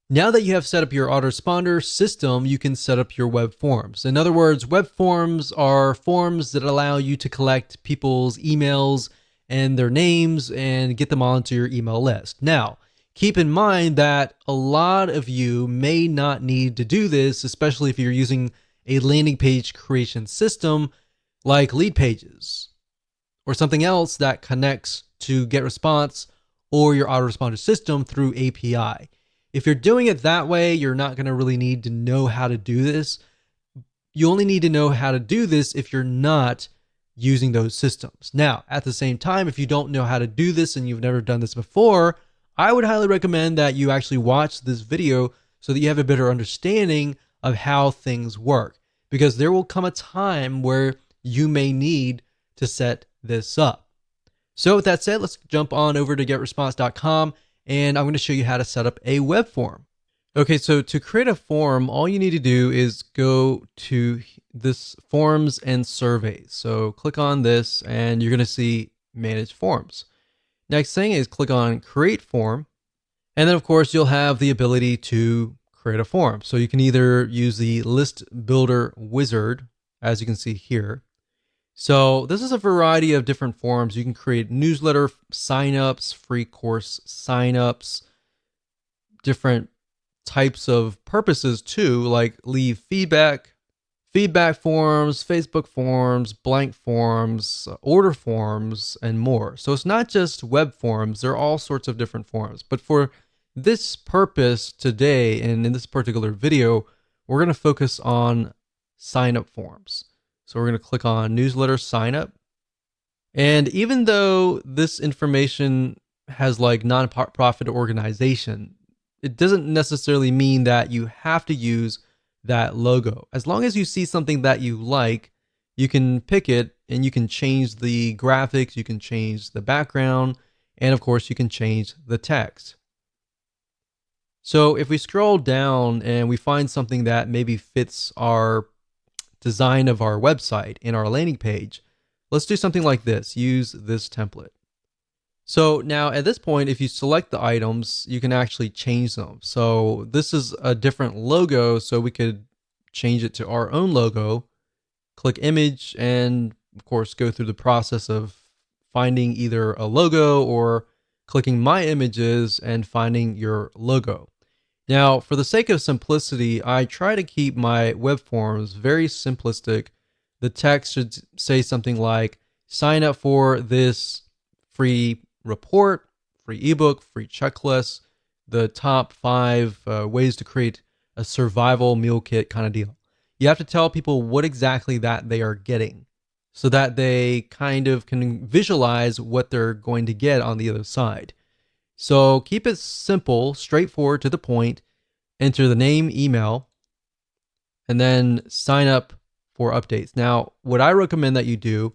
Now that you have set up your autoresponder system, you can set up your web forms. In other words, web forms are forms that allow you to collect people's emails and their names and get them onto your email list. Now, keep in mind that a lot of you may not need to do this, especially if you're using a landing page creation system like Lead Pages or something else that connects to GetResponse or your autoresponder system through API. If you're doing it that way, you're not going to really need to know how to do this. You only need to know how to do this if you're not using those systems. Now, at the same time, if you don't know how to do this and you've never done this before, I would highly recommend that you actually watch this video so that you have a better understanding of how things work, because there will come a time where you may need to set this up. So with that said, let's jump on over to getresponse.com and I'm going to show you how to set up a web form. Okay, so to create a form, all you need to do is go to this forms and surveys. So click on this and you're going to see manage forms. Next thing is click on create form. And then of course you'll have the ability to create a form. So you can either use the list builder wizard, as you can see here. So this is a variety of different forms. You can create newsletter signups, free course signups, different types of purposes too, like leave feedback forms, Facebook forms, blank forms, order forms, and more. So it's not just web forms, there are all sorts of different forms. But for this purpose today, and in this particular video, we're going to focus on sign up forms. So we're going to click on newsletter sign up. And even though this information has like nonprofit organization, it doesn't necessarily mean that you have to use that logo. As long as you see something that you like, you can pick it and you can change the graphics, you can change the background, and of course you can change the text. So if we scroll down and we find something that maybe fits our design of our website in our landing page, let's do something like this. Use this template. So now at this point, if you select the items, you can actually change them. So this is a different logo, so we could change it to our own logo, click image, and of course go through the process of finding either a logo or clicking my images and finding your logo. Now, for the sake of simplicity, I try to keep my web forms very simplistic. The text should say something like, sign up for this free report, free ebook, free checklist, the top 5 ways to create a survival meal kit kind of deal. You have to tell people what exactly that they are getting so that they kind of can visualize what they're going to get on the other side. So keep it simple, straightforward, to the point. Enter the name, email, and then sign up for updates. Now, what I recommend that you do,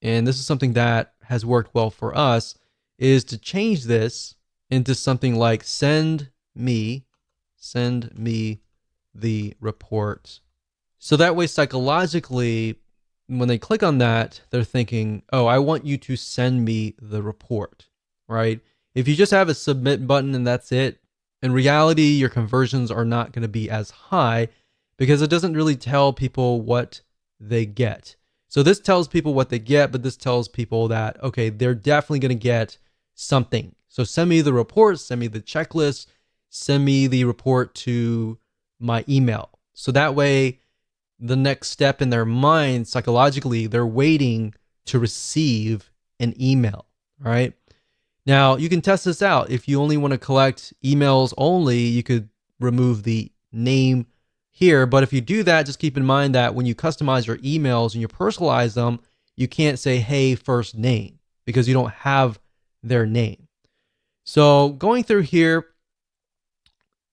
and this is something that has worked well for us, is to change this into something like send me the report. So that way, psychologically, when they click on that, they're thinking, oh, I want you to send me the report, right? If you just have a submit button and that's it, in reality, your conversions are not going to be as high because it doesn't really tell people what they get. So this tells people what they get, but this tells people that, okay, they're definitely going to get something. So send me the report, send me the checklist, send me the report to my email. So that way, the next step in their mind, psychologically, they're waiting to receive an email, right? Now, you can test this out. If you only want to collect emails only, you could remove the name here. But if you do that, just keep in mind that when you customize your emails and you personalize them, you can't say, hey, first name, because you don't have their name. So going through here,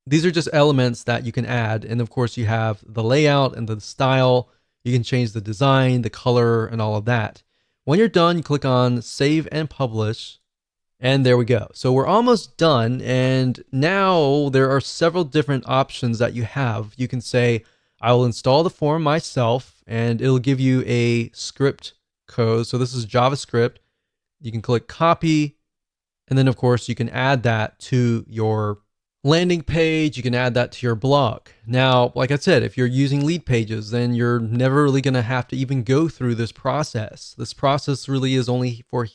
these are just elements that you can add. And of course, you have the layout and the style. You can change the design, the color, and all of that. When you're done, you click on Save and Publish. And there we go. So we're almost done. And now there are several different options that you have. You can say, I will install the form myself, and it'll give you a script code. So this is JavaScript. You can click copy. And then of course you can add that to your landing page, you can add that to your blog. Now, like I said, if you're using lead pages, then you're never really going to have to even go through this process. This process really is only for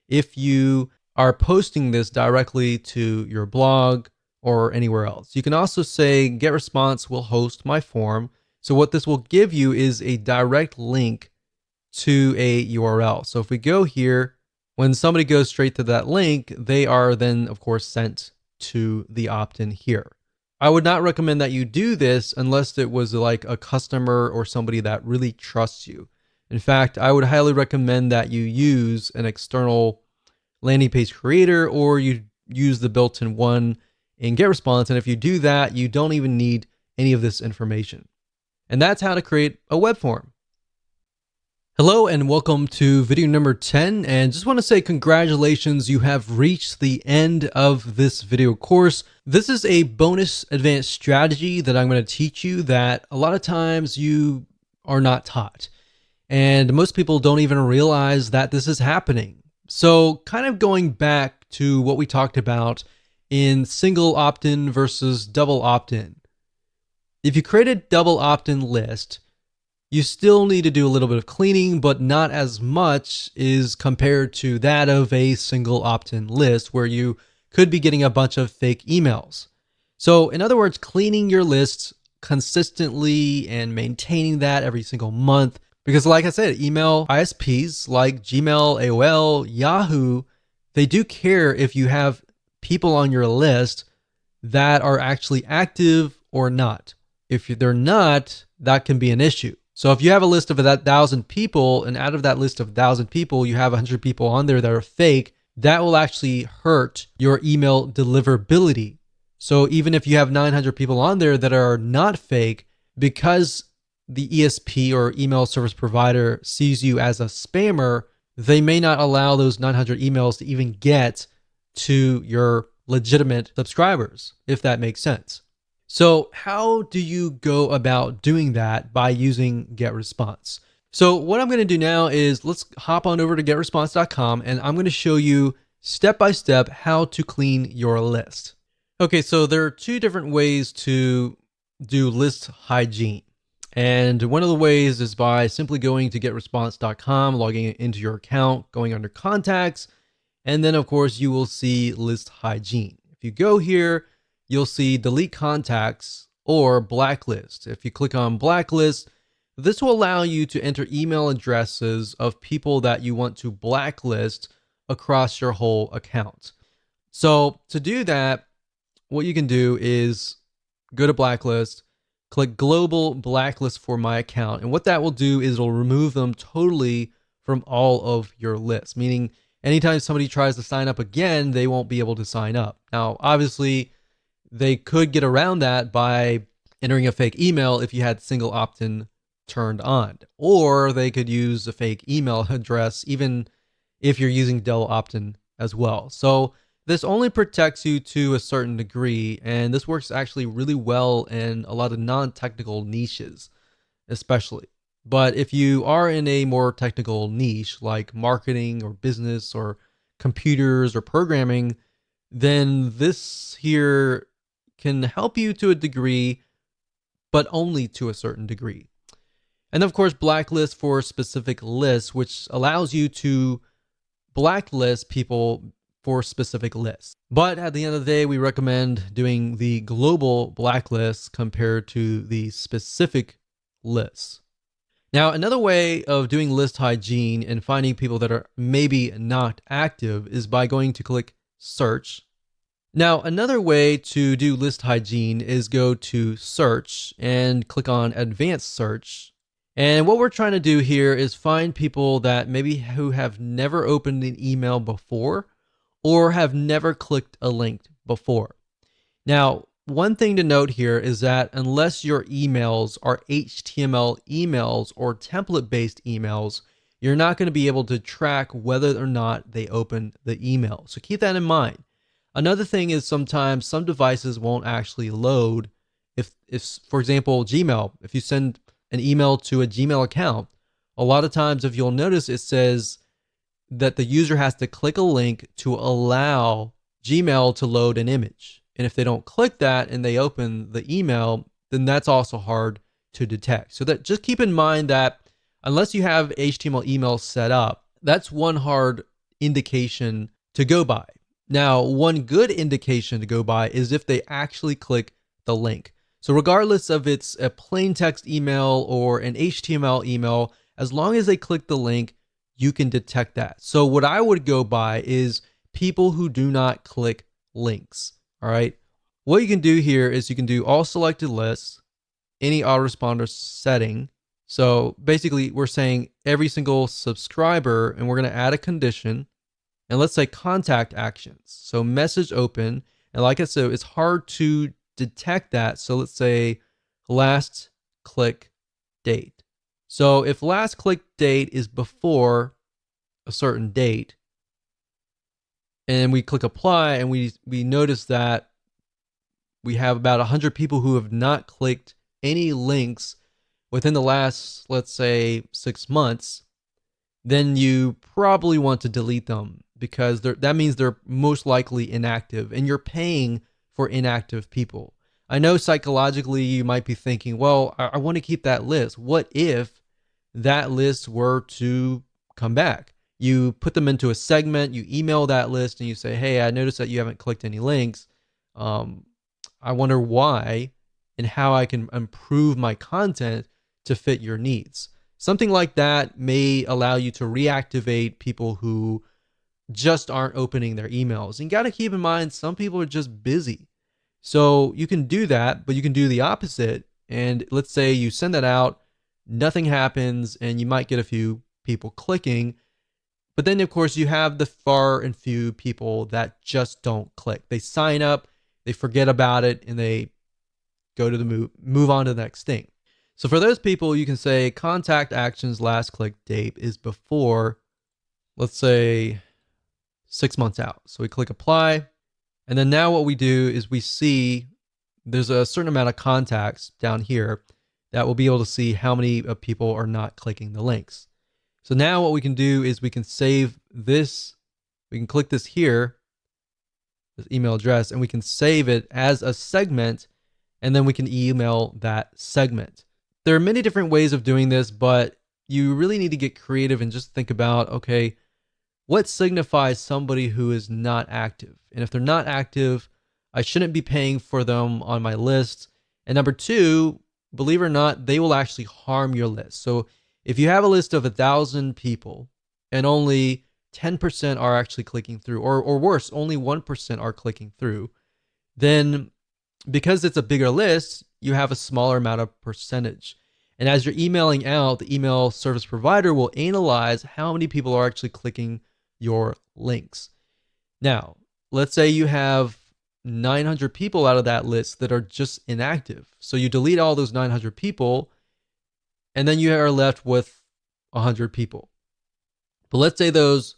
if you are posting this directly to your blog or anywhere else. You can also say GetResponse will host my form. So what this will give you is a direct link to a URL. So if we go here, when somebody goes straight to that link, they are then, of course, sent to the opt-in here. I would not recommend that you do this unless it was like a customer or somebody that really trusts you. In fact, I would highly recommend that you use an external landing page creator, or you use the built-in one in GetResponse. And if you do that, you don't even need any of this information. And that's how to create a web form. Hello and welcome to video number 10, and just want to say congratulations, you have reached the end of this video course. This is a bonus advanced strategy that I'm going to teach you that a lot of times you are not taught, and most people don't even realize that this is happening. So kind of going back to what we talked about in single opt-in versus double opt-in. If you create a double opt-in list, you still need to do a little bit of cleaning, but not as much is compared to that of a single opt-in list where you could be getting a bunch of fake emails. So in other words, cleaning your lists consistently and maintaining that every single month, because like I said, email ISPs like Gmail, AOL, Yahoo, they do care if you have people on your list that are actually active or not. If they're not, that can be an issue. So if you have a list of 1,000 people, and out of that list of 1,000 people, you have 100 people on there that are fake, that will actually hurt your email deliverability. So even if you have 900 people on there that are not fake, because the ESP or email service provider sees you as a spammer, they may not allow those 900 emails to even get to your legitimate subscribers, if that makes sense. So how do you go about doing that by using GetResponse? So what I'm going to do now is let's hop on over to getresponse.com, and I'm going to show you step by step how to clean your list. Okay, so there are two different ways to do list hygiene. And one of the ways is by simply going to getresponse.com, logging into your account, going under contacts, and then of course you will see list hygiene. If you go here, you'll see delete contacts or blacklist. If you click on blacklist, this will allow you to enter email addresses of people that you want to blacklist across your whole account. So to do that, what you can do is go to blacklist, click global blacklist for my account. And what that will do is it'll remove them totally from all of your lists, meaning anytime somebody tries to sign up again, they won't be able to sign up. Now, obviously, they could get around that by entering a fake email if you had single opt-in turned on, or they could use a fake email address even if you're using double opt-in as well. So this only protects you to a certain degree, and this works actually really well in a lot of non-technical niches, especially. But if you are in a more technical niche like marketing or business or computers or programming, then this here can help you to a degree, but only to a certain degree. And of course, blacklist for specific lists, which allows you to blacklist people for specific lists. But at the end of the day, we recommend doing the global blacklist compared to the specific lists. Now, another way of doing list hygiene and finding people that are maybe not active is by going to click search. Now, another way to do list hygiene is go to search and click on advanced search. And what we're trying to do here is find people that maybe who have never opened an email before or have never clicked a link before. Now, one thing to note here is that unless your emails are HTML emails or template-based emails, you're not going to be able to track whether or not they opened the email. So keep that in mind. Another thing is sometimes some devices won't actually load. If for example, Gmail, if you send an email to a Gmail account, a lot of times if you'll notice, it says that the user has to click a link to allow Gmail to load an image. And if they don't click that and they open the email, then that's also hard to detect. So that just keep in mind that unless you have HTML email set up, that's one hard indication to go by. Now, one good indication to go by is if they actually click the link. So regardless of it's a plain text email or an HTML email, as long as they click the link, you can detect that. So what I would go by is people who do not click links. All right. What you can do here is you can do all selected lists, any autoresponder setting. So basically we're saying every single subscriber, and we're going to add a condition, and let's say contact actions. So message open. And like I said, it's hard to detect that. So let's say last click date. So if last click date is before a certain date, and we click apply, and we notice that we have about 100 people who have not clicked any links within the last, let's say, 6 months, then you probably want to delete them, because that means they're most likely inactive, and you're paying for inactive people. I know psychologically you might be thinking, well, I want to keep that list. What if that list were to come back? You put them into a segment, you email that list, and you say, hey, I noticed that you haven't clicked any links. I wonder why and how I can improve my content to fit your needs. Something like that may allow you to reactivate people who just aren't opening their emails. And you got to keep in mind, some people are just busy. So you can do that, but you can do the opposite. And let's say you send that out, nothing happens, and you might get a few people clicking. But then, of course, you have the far and few people that just don't click. They sign up, they forget about it, and they go to the move on to the next thing. So for those people, you can say contact actions last click date is before, let's say, 6 months out. So we click apply. And then now what we do is we see there's a certain amount of contacts down here that we'll be able to see how many people are not clicking the links. So now what we can do is we can save this. We can click this here, this email address, and we can save it as a segment, and then we can email that segment. There are many different ways of doing this, but you really need to get creative and just think about, okay, what signifies somebody who is not active? And if they're not active, I shouldn't be paying for them on my list. And number two, believe it or not, they will actually harm your list. So if you have a list of 1,000 people and only 10% are actually clicking through, or worse, only 1% are clicking through, then because it's a bigger list, you have a smaller amount of percentage. And as you're emailing out, the email service provider will analyze how many people are actually clicking your links. Now, let's say you have 900 people out of that list that are just inactive. So you delete all those 900 people, and then you are left with 100 people. But let's say those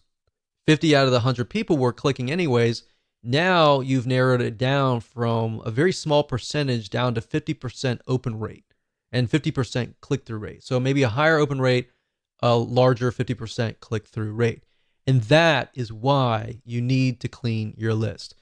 50 out of the 100 people were clicking anyways. Now you've narrowed it down from a very small percentage down to 50% open rate and 50% click-through rate. So maybe a higher open rate, a larger 50% click-through rate. And that is why you need to clean your list.